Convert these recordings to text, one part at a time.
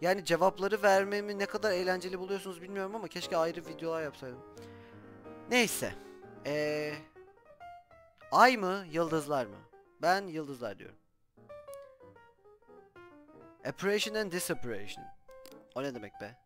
Yani cevapları vermemi ne kadar eğlenceli buluyorsunuz bilmiyorum ama keşke ayrı videolar yapsaydım. Neyse. Ay mı, yıldızlar mı? Ben yıldızlar diyorum. Apparition and Disapparition. O ne demek be?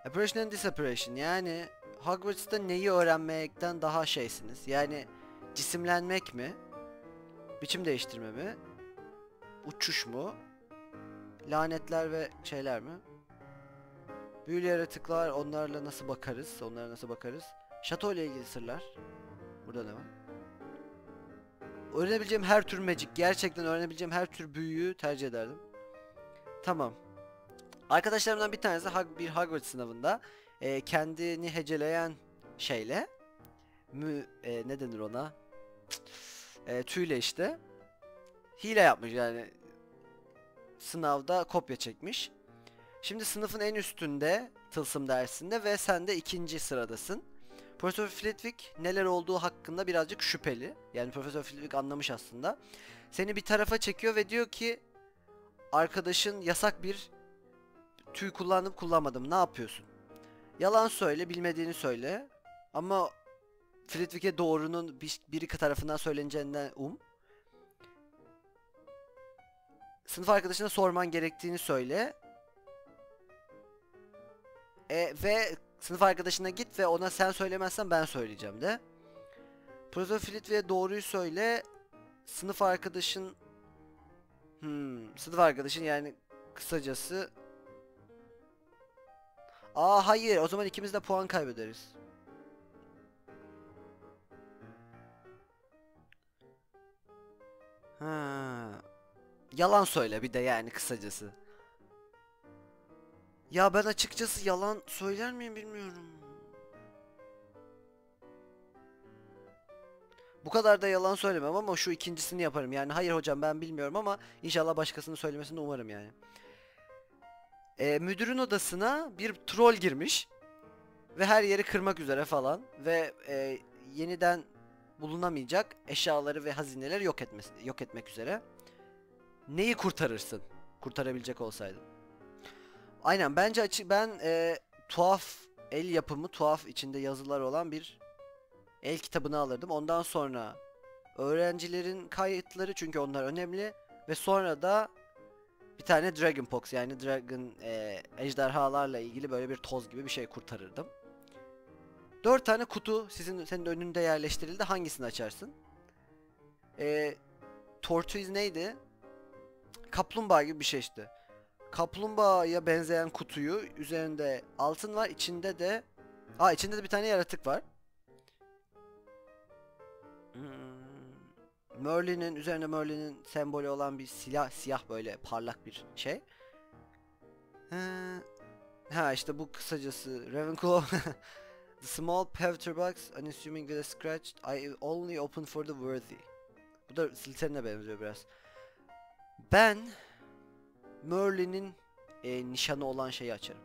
Apparition and Disapparition yani Hogwarts'ta neyi öğrenmekten daha şeysiniz? Yani cisimlenmek mi? Biçim değiştirme mi? Uçuş mu? Lanetler ve şeyler mi? Büyülü yaratıklar, onlarla nasıl bakarız? Onlara nasıl bakarız? Şato ile ilgili sırlar. Burada ne var? Öğrenebileceğim her tür magic. Gerçekten öğrenebileceğim her tür büyüyü tercih ederdim. Tamam. Arkadaşlarımdan bir tanesi bir Hogwarts sınavında kendini heceleyen şeyle ne denir ona? Tüyle işte hile yapmış yani sınavda kopya çekmiş. Şimdi sınıfın en üstünde tılsım dersinde ve sen de ikinci sıradasın. Profesör Flitwick neler olduğu hakkında birazcık şüpheli. Yani Profesör Flitwick anlamış aslında. Seni bir tarafa çekiyor ve diyor ki arkadaşın yasak bir tüy kullanıp kullanmadım. Ne yapıyorsun? Yalan söyle, bilmediğini söyle. Ama Flitwick'e doğrunun biri tarafından söyleneceğinden sınıf arkadaşına sorman gerektiğini söyle. Ve sınıf arkadaşına git ve ona sen söylemezsen ben söyleyeceğim de. Profesör Flitwick'e doğruyu söyle. Sınıf arkadaşın sınıf arkadaşın yani kısacası. Hayır, o zaman ikimiz de puan kaybederiz. Yalan söyle bir de yani kısacası. Ya ben açıkçası yalan söyler miyim bilmiyorum. Bu kadar da yalan söylemem ama şu ikincisini yaparım. Yani hayır hocam ben bilmiyorum ama inşallah başkasının söylemesini umarım yani. Müdürün odasına bir troll girmiş. Ve her yeri kırmak üzere falan. Ve yeniden bulunamayacak eşyaları ve hazineleri yok etmek üzere. Neyi kurtarırsın? Kurtarabilecek olsaydın. Aynen bence tuhaf el yapımı, tuhaf içinde yazılar olan bir el kitabını alırdım. Ondan sonra öğrencilerin kayıtları çünkü onlar önemli ve sonra da bir tane Dragon Pox yani ejderhalarla ilgili böyle bir toz gibi bir şey kurtarırdım. 4 tane kutu senin önünde yerleştirildi. Hangisini açarsın? Tortoise neydi? Kaplumbağa gibi bir şey işte. Kaplumbağaya benzeyen kutuyu üzerinde altın var. İçinde de bir tane yaratık var. Merlin'in sembolü olan bir siyah böyle parlak bir şey. İşte bu kısacası Ravenclaw. The small pewter box, unassuming with a scratch, I only open for the worthy. Bu da Slytherin'e benziyor biraz. Ben Merlin'in nişanı olan şeyi açarım.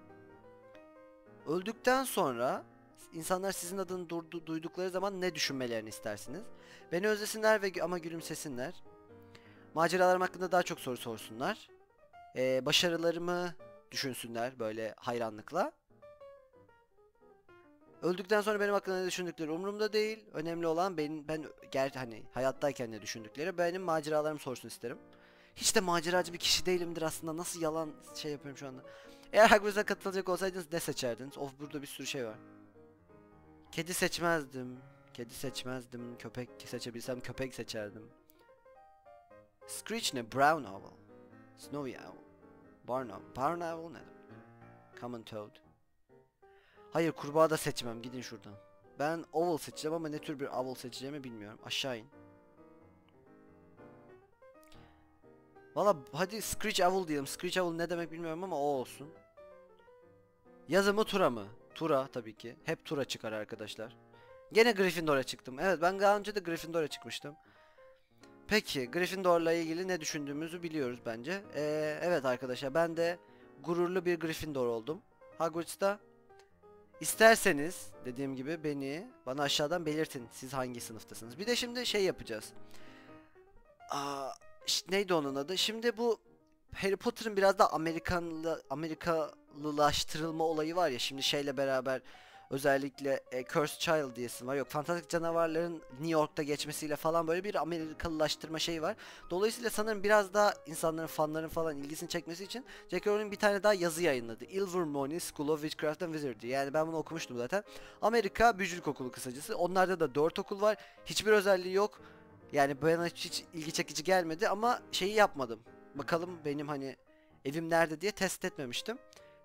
Öldükten sonra insanlar sizin adını duydukları zaman ne düşünmelerini istersiniz? Beni özlesinler ama gülümsesinler. Maceralarım hakkında daha çok soru sorsunlar. Başarılarımı düşünsünler böyle hayranlıkla. Öldükten sonra benim hakkında ne düşündükleri umurumda değil. Önemli olan hani hayattayken ne düşündükleri. Benim maceralarımı sorsun isterim. Hiç de maceracı bir kişi değilimdir aslında. Nasıl yalan şey yapıyorum şu anda. Eğer Hogwarts'a katılacak olsaydınız ne seçerdiniz? Of burada bir sürü şey var. Kedi seçmezdim. Kedi seçmezdim. Köpek seçebilsem köpek seçerdim. Screech ne? Brown Owl. Snowy Owl. Barn Owl. Barn Owl ne? Common Toad. Hayır kurbağa da seçmem. Gidin şuradan. Ben Owl seçeceğim ama ne tür bir Owl seçeceğimi bilmiyorum. Aşağı in. Valla hadi Screech Owl diyelim. Screech Owl ne demek bilmiyorum ama o olsun. Yazı mı Tura mı? Tura tabii ki. Hep Tura çıkar arkadaşlar. Gene Gryffindor'a çıktım. Evet ben daha önce de Gryffindor'a çıkmıştım. Peki Gryffindor'la ilgili ne düşündüğümüzü biliyoruz bence. Evet arkadaşlar ben de gururlu bir Gryffindor oldum. Hogwarts'ta. İsterseniz dediğim gibi bana aşağıdan belirtin. Siz hangi sınıftasınız? Bir de şimdi şey yapacağız. Neydi onun adı? Şimdi bu Harry Potter'ın biraz da Amerikalı Amerikalılaştırılma olayı var ya şimdi şeyle beraber, özellikle Cursed Child diyesin var, yok fantastik canavarların New York'ta geçmesiyle falan böyle bir Amerikalılaştırma şeyi var. Dolayısıyla sanırım biraz daha insanların, fanların falan ilgisini çekmesi için J.K. Rowling bir tane daha yazı yayınladı. Ilvermorny School of Witchcraft and Wizardry. Yani ben bunu okumuştum zaten. Amerika Büyücülük Okulu kısacası. Onlarda da 4 okul var. Hiçbir özelliği yok. Yani bana hiç ilgi çekici gelmedi ama şeyi yapmadım. Bakalım benim hani evim nerede diye test etmemiştim.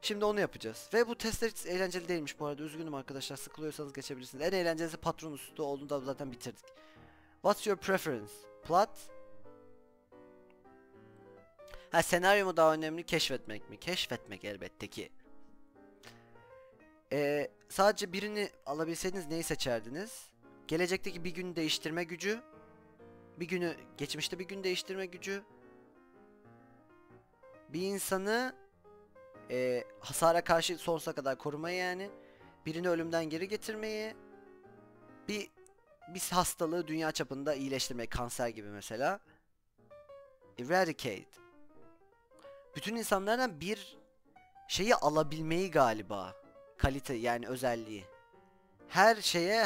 Şimdi onu yapacağız. Ve bu testler hiç eğlenceli değilmiş bu arada. Üzgünüm arkadaşlar. Sıkılıyorsanız geçebilirsiniz. En eğlencelisi Patronus'tu. Onu da zaten bitirdik. What's your preference? Plot? Ha, senaryo mu daha önemli, keşfetmek mi? Keşfetmek elbette ki. Sadece birini alabilseydiniz neyi seçerdiniz? Gelecekteki bir günü değiştirme gücü. Bir günü, geçmişte bir gün değiştirme gücü. Bir insanı hasara karşı sonsuza kadar korumayı yani. Birini ölümden geri getirmeyi. Bir hastalığı dünya çapında iyileştirmeyi, kanser gibi mesela. Eradicate. Bütün insanlardan bir şeyi alabilmeyi galiba. Kalite yani özelliği. Her şeye,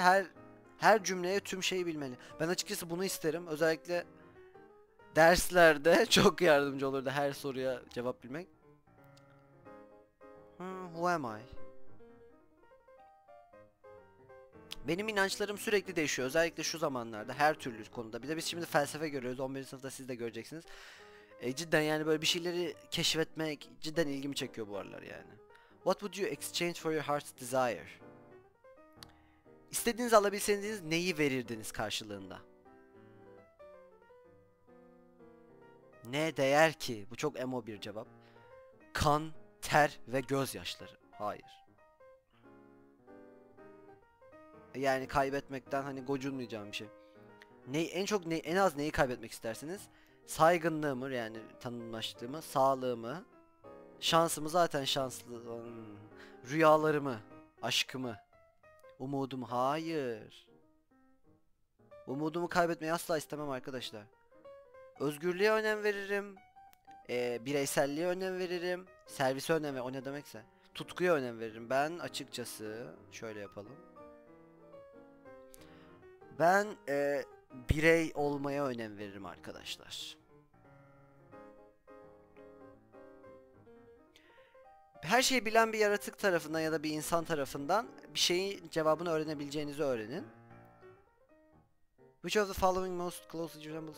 her cümleye tüm şeyi bilmeli. Ben açıkçası bunu isterim. Özellikle derslerde çok yardımcı olurdu her soruya cevap bilmek. Who am I? Benim inançlarım sürekli değişiyor. Özellikle şu zamanlarda her türlü konuda. Bir de biz şimdi felsefe görüyoruz. 11. sınıfta siz de göreceksiniz. Cidden yani böyle bir şeyleri keşfetmek cidden ilgimi çekiyor bu aralar yani. What would you exchange for your heart's desire? İstediğinizi alabilseniz neyi verirdiniz karşılığında? Ne değer ki? Bu çok emo bir cevap. Kan, ter ve gözyaşları. Hayır. Yani kaybetmekten hani gocunmayacağım bir şey. En az neyi kaybetmek istersiniz? Saygınlığımı yani tanınmışlığımı, sağlığımı, şansımı zaten şanslı, rüyalarımı, aşkımı, umudumu. Hayır. Umudumu kaybetmeyi asla istemem arkadaşlar. Özgürlüğe önem veririm. Bireyselliğe önem veririm. Servise önem veririm. O ne demekse. Tutkuya önem veririm. Ben açıkçası şöyle yapalım. Ben birey olmaya önem veririm arkadaşlar. Her şeyi bilen bir yaratık tarafından ya da bir insan tarafından bir şeyin cevabını öğrenebileceğinizi öğrenin. Which of the following most closely resembles?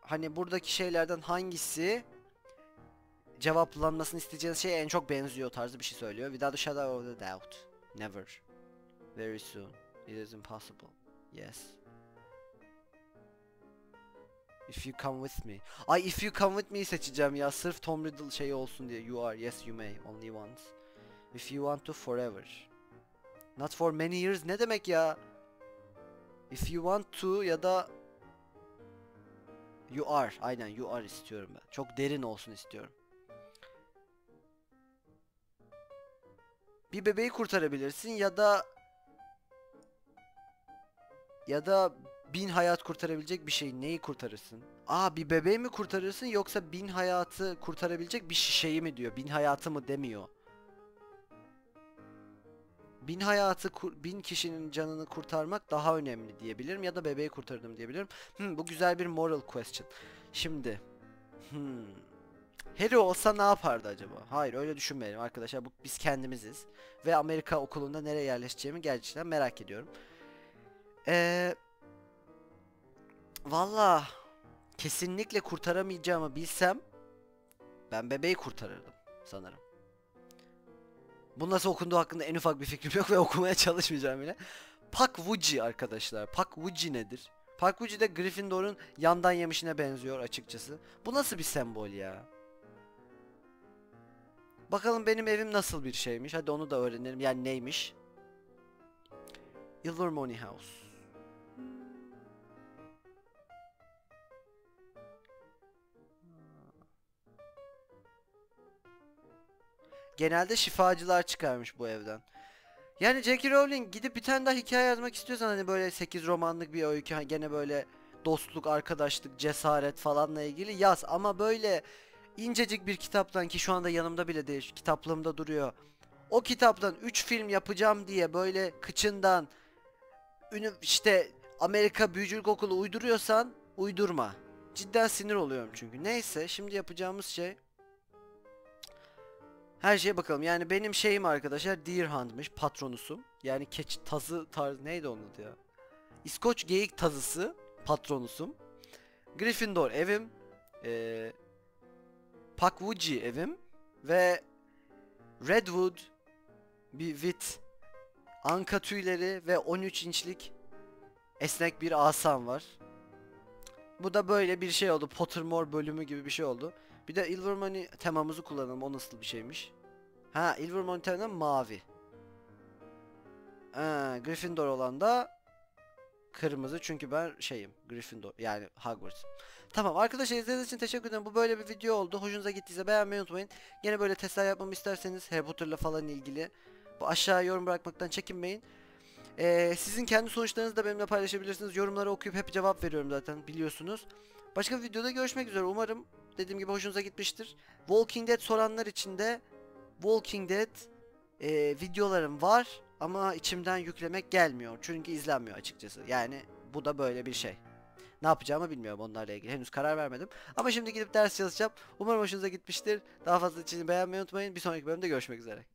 Hani buradaki şeylerden hangisi cevaplanmasını isteyeceğiniz şeye en çok benziyor tarzı bir şey söylüyor. Without a shadow of a doubt. Never. Very soon. It is impossible. Yes. If you come with me. Ay, if you come with me'yi seçeceğim ya. Sırf Tom Riddle şeyi olsun diye. You are. Yes you may. Only once. If you want to forever. Not for many years. Ne demek ya? If you want to ya da you are. Aynen you are istiyorum ben. Çok derin olsun istiyorum. Bir bebeği kurtarabilirsin ya da 1000 hayat kurtarabilecek bir şey. Neyi kurtarırsın? Bir bebeği mi kurtarırsın yoksa 1000 hayatı kurtarabilecek bir şişeyi mi diyor? 1000 hayatı mı demiyor. 1000 kişinin canını kurtarmak daha önemli diyebilirim ya da bebeği kurtardım diyebilirim. Bu güzel bir moral question. Şimdi Harry olsa ne yapardı acaba? Hayır, öyle düşünmeyelim arkadaşlar. Biz kendimiziz ve Amerika okulunda nereye yerleşeceğimi gerçekten merak ediyorum. Valla kesinlikle kurtaramayacağımı bilsem ben bebeği kurtarırdım sanırım. Bu nasıl okunduğu hakkında en ufak bir fikrim yok ve okumaya çalışmayacağım bile. Pukwudgie arkadaşlar. Pukwudgie nedir? Pukwudgie de Gryffindor'un yandan yemişine benziyor açıkçası. Bu nasıl bir sembol ya? Bakalım benim evim nasıl bir şeymiş. Hadi onu da öğrenelim. Yani neymiş? Ilvermorny House. Genelde şifacılar çıkarmış bu evden. Yani J.K. Rowling gidip bir tane daha hikaye yazmak istiyorsan hani böyle 8 romanlık bir öykü, gene böyle dostluk, arkadaşlık, cesaret falanla ilgili yaz ama böyle incecik bir kitaptan, ki şu anda yanımda bile değil, şu kitaplığımda duruyor. O kitaptan 3 film yapacağım diye böyle kıçından işte Amerika Büyücülük Okulu uyduruyorsan uydurma. Cidden sinir oluyorum çünkü. Neyse, şimdi yapacağımız şey, her şeye bakalım. Yani benim şeyim arkadaşlar Deer Hunt'mış, patronusum. Yani keçi tazı tarzı, neydi onun adı ya? İskoç geyik tazısı patronusum. Gryffindor evim. Ee, Pukwudgie evim. Ve Redwood bir wit, anka tüyleri ve 13 inçlik esnek bir asam var. Bu da böyle bir şey oldu. Pottermore bölümü gibi bir şey oldu. Bir de Ilvermorny temamızı kullanalım. O nasıl bir şeymiş? Ha, Ilvermorny temam mavi. Gryffindor olan da kırmızı, çünkü ben şeyim, Gryffindor, yani Hogwarts. Tamam arkadaşlar, izlediğiniz için teşekkür ederim. Bu böyle bir video oldu. Hoşunuza gittiyse beğenmeyi unutmayın. Yine böyle testler yapmamı isterseniz Harry Potter'la falan ilgili, bu aşağıya yorum bırakmaktan çekinmeyin. Sizin kendi sonuçlarınızı da benimle paylaşabilirsiniz. Yorumları okuyup hep cevap veriyorum zaten, biliyorsunuz. Başka bir videoda görüşmek üzere. Umarım dediğim gibi hoşunuza gitmiştir. Walking Dead soranlar için de Walking Dead videolarım var ama içimden yüklemek gelmiyor. Çünkü izlenmiyor açıkçası. Yani bu da böyle bir şey. Ne yapacağımı bilmiyorum onlarla ilgili. Henüz karar vermedim. Ama şimdi gidip ders çalışacağım. Umarım hoşunuza gitmiştir. Daha fazla için beğenmeyi unutmayın. Bir sonraki bölümde görüşmek üzere.